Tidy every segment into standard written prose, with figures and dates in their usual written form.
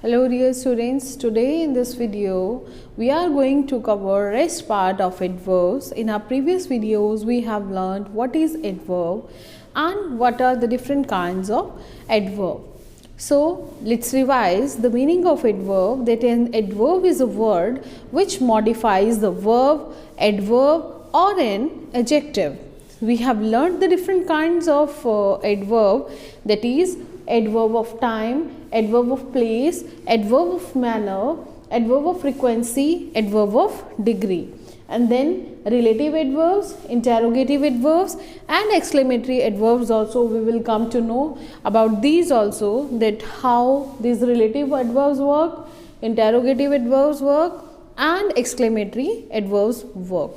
Hello dear students, today in this video we are going to cover rest part of adverbs. In our previous videos we have learned what is adverb and what are the different kinds of adverb. So let's revise the meaning of adverb. That an adverb is a word which modifies the verb, adverb or an adjective. We have learned the different kinds of adverb, that is adverb of time, adverb of place, adverb of manner, adverb of frequency, adverb of degree, and then relative adverbs, interrogative adverbs and exclamatory adverbs also we will come to know about these also, that how these relative adverbs work, interrogative adverbs work and exclamatory adverbs work,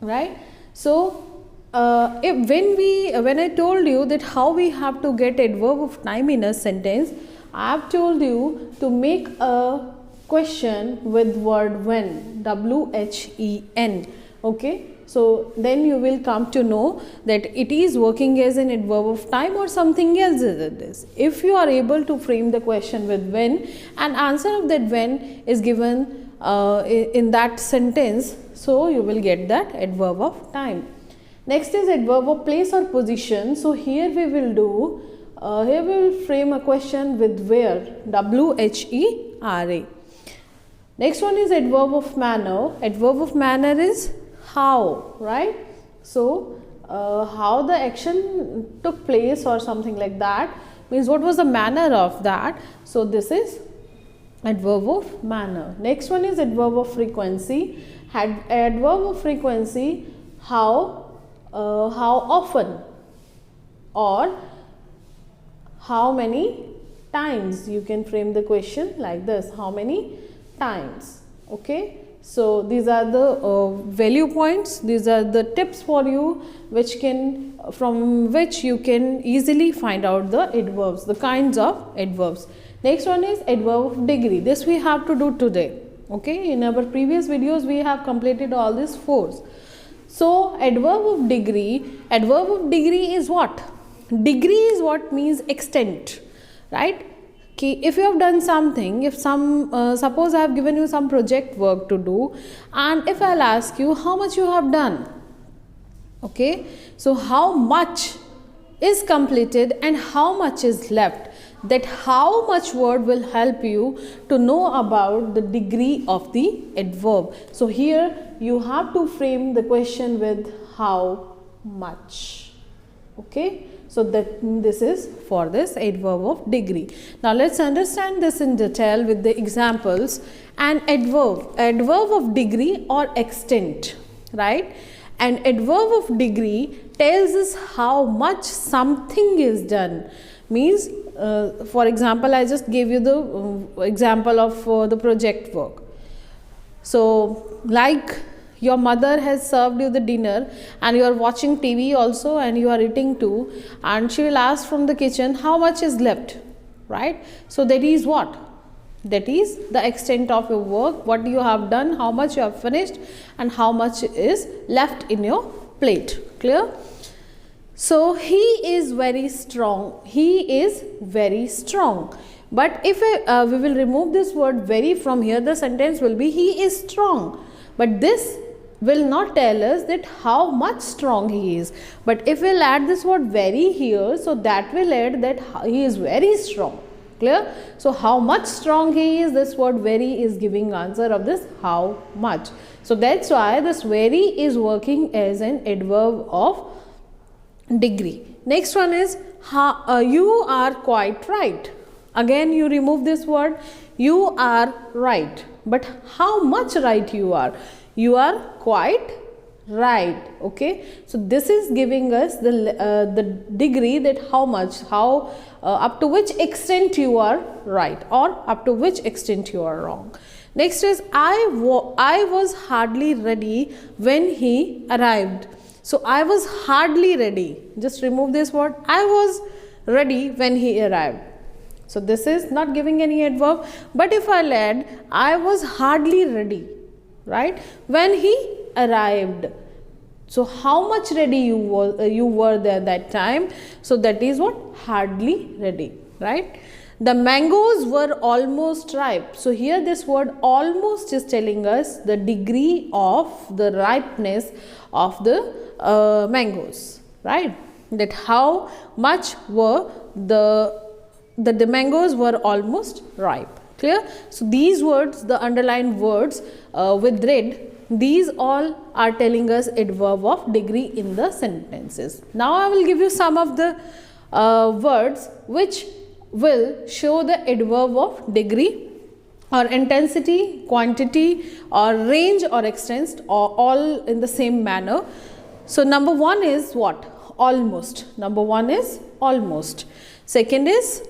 right? So when I told you that how we have to get adverb of time in a sentence, I have told you to make a question with word when, W-H-E-N, okay. So then you will come to know that it is working as an adverb of time or something else as it is. If you are able to frame the question with when and answer of that when is given in that sentence, so you will get that adverb of time. Next is adverb of place or position. So here we will do, here we will frame a question with where, W-H-E-R-A. Next one is adverb of manner. Adverb of manner is how, right? So how the action took place or something like that, means what was the manner of that. So this is adverb of manner. Next one is adverb of frequency. Adverb of frequency, how often or how many times. You can frame the question like this, how many times, okay. So these are the value points, these are the tips for you which can, from which you can easily find out the adverbs, the kinds of adverbs. Next one is adverb of degree. This we have to do today, okay. In our previous videos we have completed all these fours. So adverb of degree is what? Degree is what means extent, right? Okay, if you have done something, if suppose I have given you some project work to do, and if I'll ask you how much you have done, okay, so how much is completed and how much is left, that how much word will help you to know about the degree of the adverb. So here you have to frame the question with how much, okay. So that this is for this adverb of degree. Now let's understand this in detail with the examples. An adverb of degree or extent, right? An adverb of degree tells us how much something is done. Means for example, I just gave you the example of the project work. So like your mother has served you the dinner and you are watching TV also and you are eating too, and she will ask from the kitchen how much is left, right? So that is what? That is the extent of your work, what you have done, how much you have finished and how much is left in your plate. Clear? So he is very strong. He is very strong. But if we will remove this word very from here, the sentence will be he is strong. But this will not tell us that how much strong he is. But if we'll add this word very here, so that will add that he is very strong. Clear? So how much strong he is, this word very is giving answer of this how much. So that's why this very is working as an adverb of degree. Next one is you are quite right. Again you remove this word, you are right. But how much right you are? You are quite right, okay. So this is giving us the degree, that how much, how up to which extent you are right or up to which extent you are wrong. Next is I was hardly ready when he arrived. So I was hardly ready. Just remove this word. I was ready when he arrived. So this is not giving any adverb. But if I add I was hardly ready, right, when he arrived. So how much ready you were there that time? So that is what? Hardly ready, right? The mangoes were almost ripe. So here this word almost is telling us the degree of the ripeness of the mangoes, right? That how much were the mangoes were almost ripe. Clear? So these words, the underlined words with red, these all are telling us adverb of degree in the sentences. Now I will give you some of the words which will show the adverb of degree or intensity, quantity or range or extent, or all in the same manner. So number one is what? Almost. Number one is almost. Second is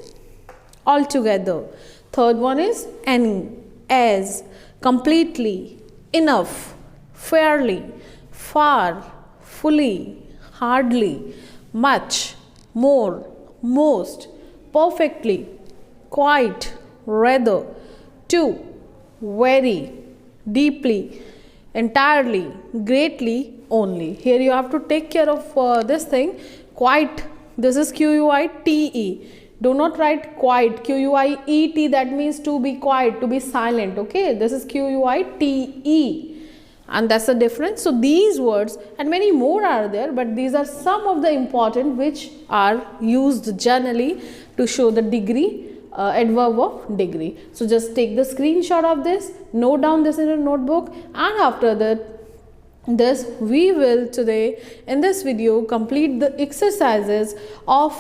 altogether. Third one is any, as, completely, enough, fairly, far, fully, hardly, much, more, most, perfectly, quite, rather, to, very, deeply, entirely, greatly, only. Here you have to take care of this thing. Quite, this is Q-U-I-T-E. Do not write quiet, Q-U-I-E-T, that means to be quiet, to be silent, okay. This is Q-U-I-T-E, and that's the difference. So these words and many more are there, but these are some of the important which are used generally to show the degree, adverb of degree. So just take the screenshot of this, note down this in your notebook, and after that we will today in this video complete the exercises of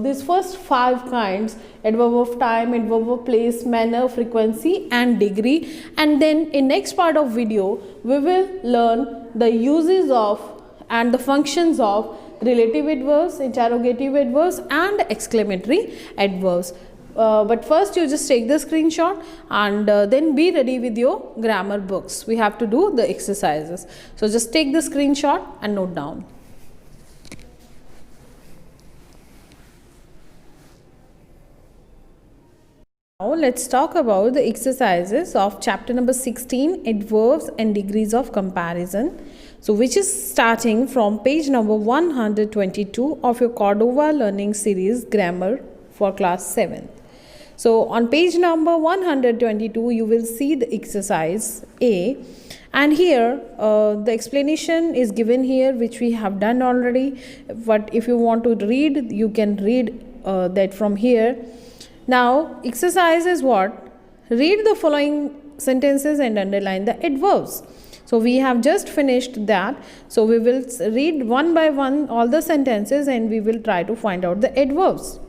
these first 5 kinds: adverb of time, adverb of place, manner, frequency and degree. And then in next part of video we will learn the uses of and the functions of relative adverbs, interrogative adverbs and exclamatory adverbs. But first you just take the screenshot and then be ready with your grammar books. We have to do the exercises. So just take the screenshot and note down. Now let's talk about the exercises of chapter number 16, adverbs and degrees of comparison. So which is starting from page number 122 of your Cordova learning series grammar for class 7. So on page number 122 you will see the exercise A, and here the explanation is given here which we have done already, but if you want to read you can read that from here. Now exercise is what? Read the following sentences and underline the adverbs. So we have just finished that. So we will read one by one all the sentences and we will try to find out the adverbs.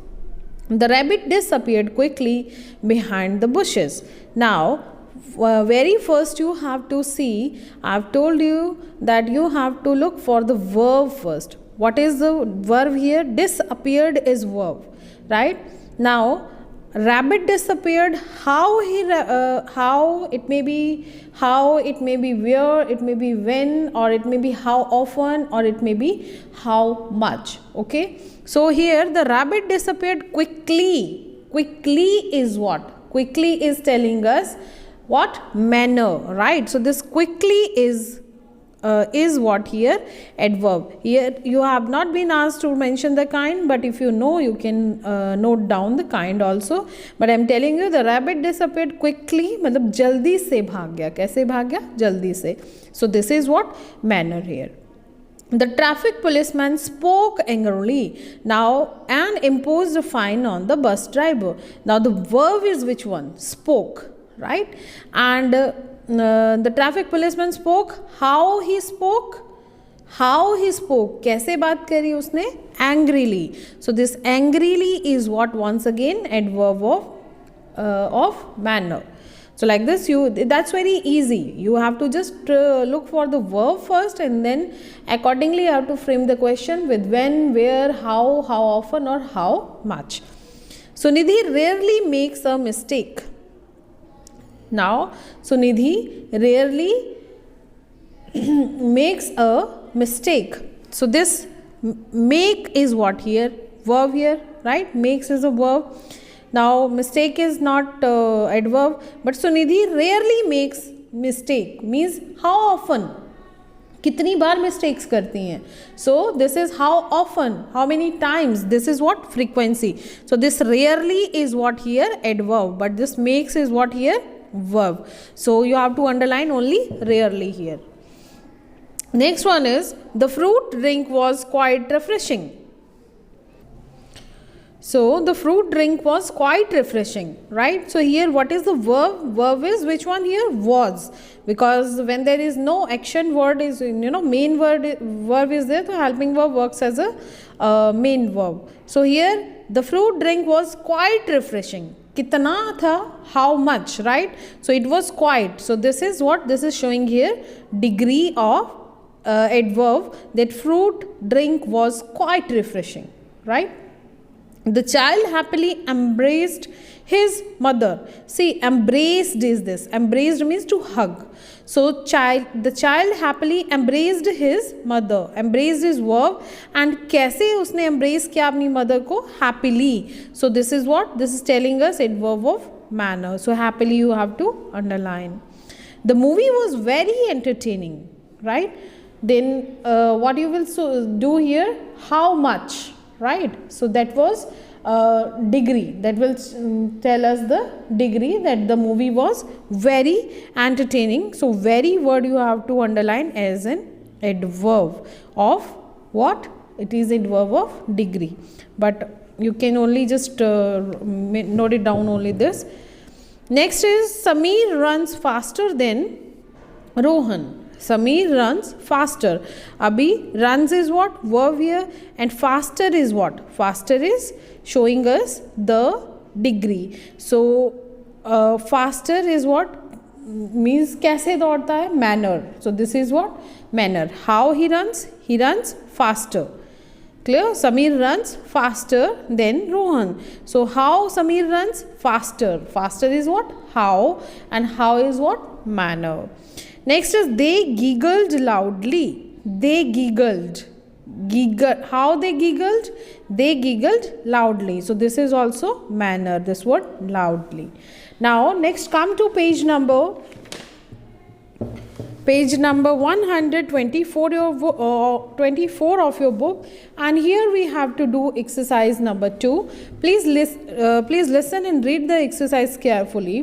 The rabbit disappeared quickly behind the bushes. Now, very first you have to see, I have told you that you have to look for the verb first. What is the verb here? Disappeared is verb, right? Now, rabbit disappeared. How it may be where, it may be when, or it may be how often, or it may be how much. Okay. So here the rabbit disappeared quickly. Quickly is what? Quickly is telling us what? Manner, right? So this quickly is what here? Adverb. Here you have not been asked to mention the kind, but if you know you can note down the kind also. But I am telling you the rabbit disappeared quickly, मतलब जल्दी से भाग गया. कैसे भाग गया? जल्दी से. So this is what? Manner here. The traffic policeman spoke angrily now and imposed a fine on the bus driver. Now the verb is which one? Spoke, right? And the traffic policeman spoke. How he spoke? How he spoke? कैसे बात करी उसने? Angrily. So this angrily is what? Once again adverb of manner. So like this, that's very easy. You have to just look for the verb first, and then accordingly you have to frame the question with when, where, how often or how much. So Nidhi rarely makes a mistake. Now, so Nidhi rarely makes a mistake. So this make is what here? Verb here, right? Makes is a verb. Now mistake is not adverb, but Sunidhi rarely makes mistake means how often. कितनी बार mistakes करती हैं. So this is how often, how many times, this is what frequency. So this rarely is what here adverb, but this makes is what here verb. So you have to underline only rarely here. Next one is the fruit drink was quite refreshing. So the fruit drink was quite refreshing, right? So here what is the verb? Verb is which one here? Was. Because when there is no action word is, main verb is there, so helping verb works as a main verb. So here the fruit drink was quite refreshing. Kitna tha? How much, right? So it was quite. So this is what? This is showing here degree of adverb, that fruit drink was quite refreshing, right? The child happily embraced his mother. See, embraced is this. Embraced means to hug. So the child happily embraced his mother. Embraced is verb, and कैसे उसने embrace किया अपनी mother को? Happily. So this is what? This is telling us adverb of manner. So happily you have to underline. The movie was very entertaining, right? Then what you will do here? How much? Right? So that was degree. That will tell us the degree that the movie was very entertaining. So very word you have to underline as an adverb of what? It is adverb of degree. But you can only just note it down only this. Next is Sameer runs faster than Rohan. Sameer runs faster. Abhi, runs is what? Verb here. And faster is what? Faster is showing us the degree. So faster is what? Means कैसे दौड़ता है? Manner. So this is what? Manner. How he runs? He runs faster. Clear? Sameer runs faster than Rohan. So how Sameer runs? Faster. Faster is what? How. And how is what? Manner. Next is they giggled loudly. They giggled. How they giggled? They giggled loudly. So this is also manner. This word loudly. Now next come to page number 124 24 of your book, and here we have to do exercise number 2. Please listen and read the exercise carefully.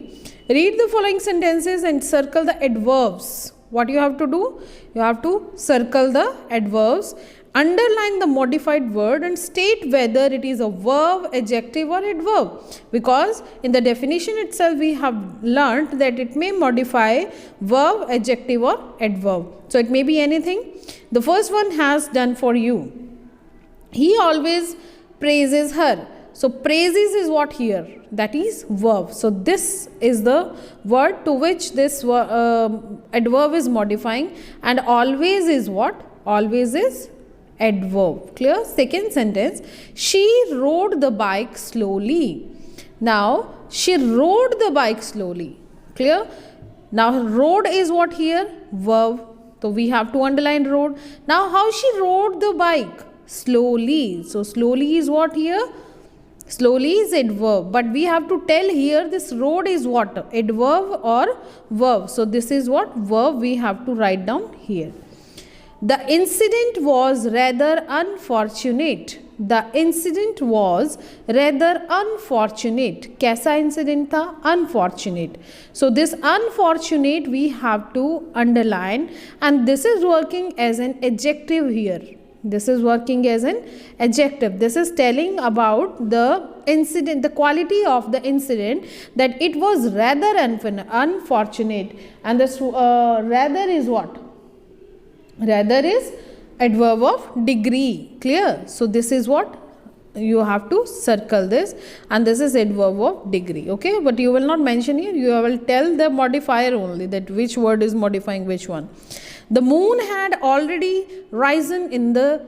Read the following sentences and circle the adverbs. What you have to do? You have to circle the adverbs, underline the modified word and state whether it is a verb, adjective or adverb. Because in the definition itself we have learnt that it may modify verb, adjective or adverb. So it may be anything. The first one has done for you. He always praises her. So praises is what here? That is verb. So this is the word to which this adverb is modifying, and always is what? Always is adverb. Clear? Second sentence, she rode the bike slowly. Now she rode the bike slowly. Clear? Now rode is what here? Verb. So we have to underline rode. Now how she rode the bike? Slowly. So slowly is what here? Slowly is adverb, but we have to tell here this road is what? Adverb or verb. So this is what? Verb we have to write down here. The incident was rather unfortunate. The incident was rather unfortunate. कैसा incident था? Unfortunate. So this unfortunate we have to underline, and this is working as an adjective here. This is working as an adjective. This is telling about the incident, the quality of the incident, that it was rather unfortunate. And this rather is what? Rather is adverb of degree. Clear? So this is what? You have to circle this, and this is adverb of degree. Okay, but you will not mention here. You will tell the modifier only, that which word is modifying which one. The moon had already risen in the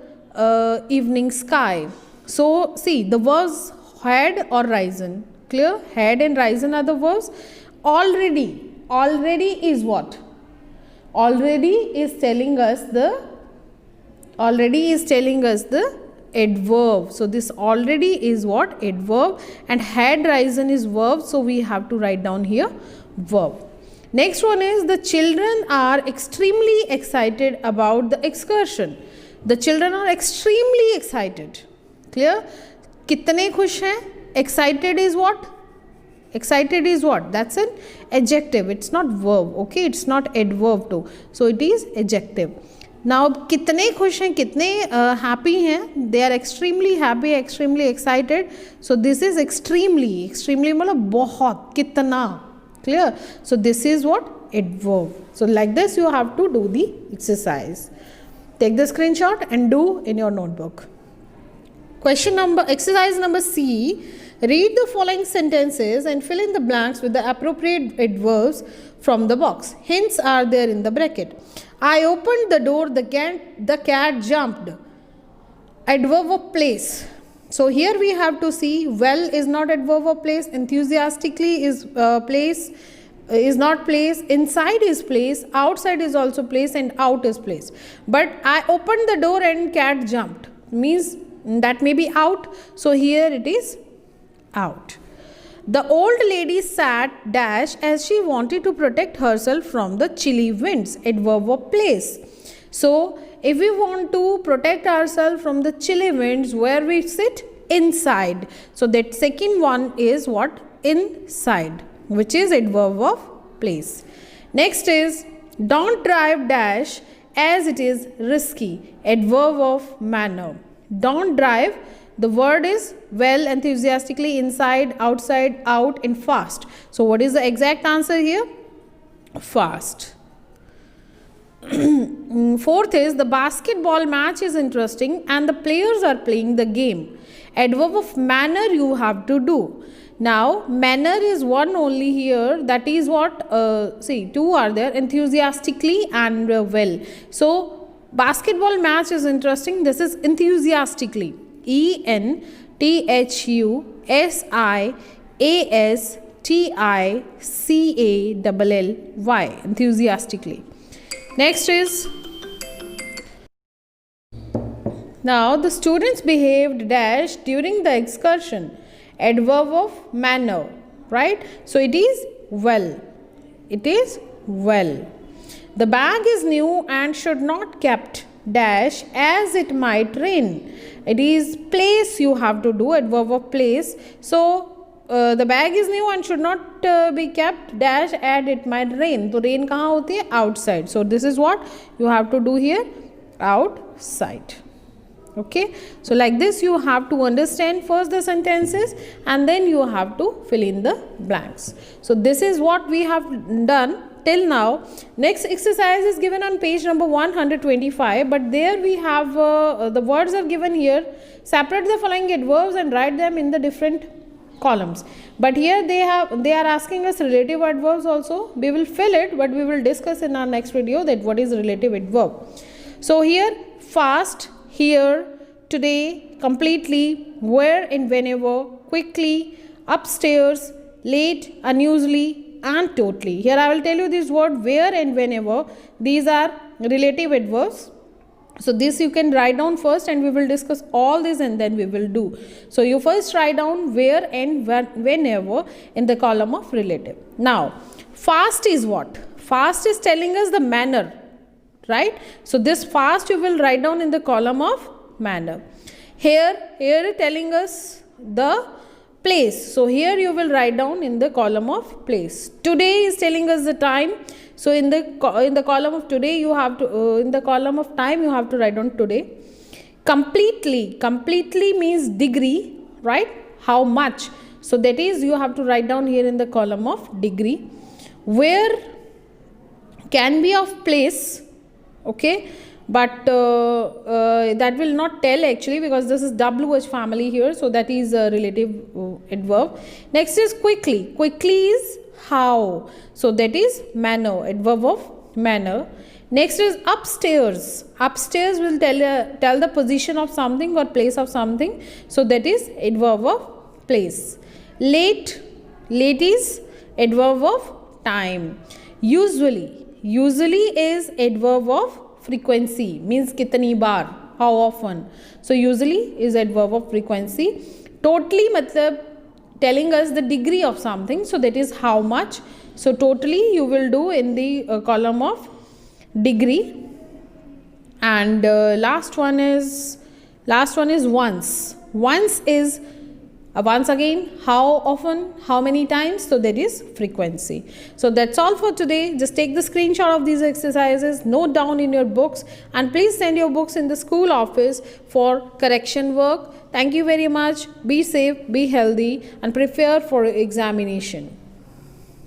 evening sky. So see, the verbs had or risen. Clear? Had and risen are the verbs. Already. Already is what? Already is telling us the adverb. So this already is what? Adverb, and had risen is verb. So we have to write down here verb. Next one is the children are extremely excited about the excursion. The children are extremely excited. Clear? कितने खुश हैं? Excited is what? Excited is what? That's an adjective. It's not verb. Okay, it's not adverb too. So it is adjective. Now कितने खुश हैं, कितने happy हैं? They are extremely happy, extremely excited. So this is extremely. Extremely मतलब बहुत, कितना. Clear? So this is what? Adverb. So like this you have to do the exercise. Take the screenshot and do in your notebook. Exercise number C. Read the following sentences and fill in the blanks with the appropriate adverbs from the box. Hints are there in the bracket. I opened the door, the cat jumped. Adverb of place. So here we have to see well is not adverb of place, enthusiastically is place, is not place, inside is place, outside is also place, and out is place. But I opened the door and cat jumped means that may be out. So here it is out. The old lady sat dash as she wanted to protect herself from the chilly winds. Adverb of place. So if we want to protect ourselves from the chilly winds, where we sit? Inside. So that second one is what? Inside, which is adverb of place. Next is don't drive dash as it is risky. Adverb of manner. Don't drive. The word is well, enthusiastically, inside, outside, out, and fast. So what is the exact answer here? Fast. Fourth is the basketball match is interesting and the players are playing the game. Adverb of manner you have to do. Now manner is one only here, that is what, see, two are there, enthusiastically and well. So basketball match is interesting, this is enthusiastically. ENTHUSIASTICALLY, enthusiastically. Next is, now the students behaved dash during the excursion. Adverb of manner, right? So it is well. It is well. The bag is new and should not kept dash as it might rain. It is place you have to do, adverb of place. So the bag is new and should not be kept dash as it might rain. So rain kahan hoti hai? Outside. So this is what you have to do here, outside. Okay, so like this you have to understand first the sentences and then you have to fill in the blanks. So this is what we have done till now. Next exercise is given on page number 125, but there we have the words are given here. Separate the following adverbs and write them in the different columns. But here they are asking us relative adverbs also. We will fill it, but we will discuss in our next video that what is relative adverb. So here fast, here, today, completely, where and whenever, quickly, upstairs, late, unusually, and totally. Here I will tell you this word where and whenever. These are relative adverbs. So this you can write down first and we will discuss all this and then we will do. So you first write down where and whenever in the column of relative. Now, fast is what? Fast is telling us the manner. Right? So this fast you will write down in the column of manner. Here telling us the place. So here you will write down in the column of place. Today is telling us the time. So in the column of today you have to in the column of time you have to write down today. Completely means degree, right? How much? So that is you have to write down here in the column of degree. Where can be of place. Okay, but that will not tell actually because this is WH family here, so that is a relative adverb. Next is quickly. Quickly is how, so that is manner, adverb of manner. Next is upstairs. Upstairs will tell the position of something or place of something, so that is adverb of place. Late is adverb of time. Usually is adverb of frequency, means kitni baar, how often. So usually is adverb of frequency. Totally matlab telling us the degree of something. So that is how much. So totally you will do in the column of degree. And last one is once. Once is once again, how often, how many times, so that is frequency. So that's all for today. Just take the screenshot of these exercises, note down in your books, and please send your books in the school office for correction work. Thank you very much. Be safe, be healthy, and prepare for examination.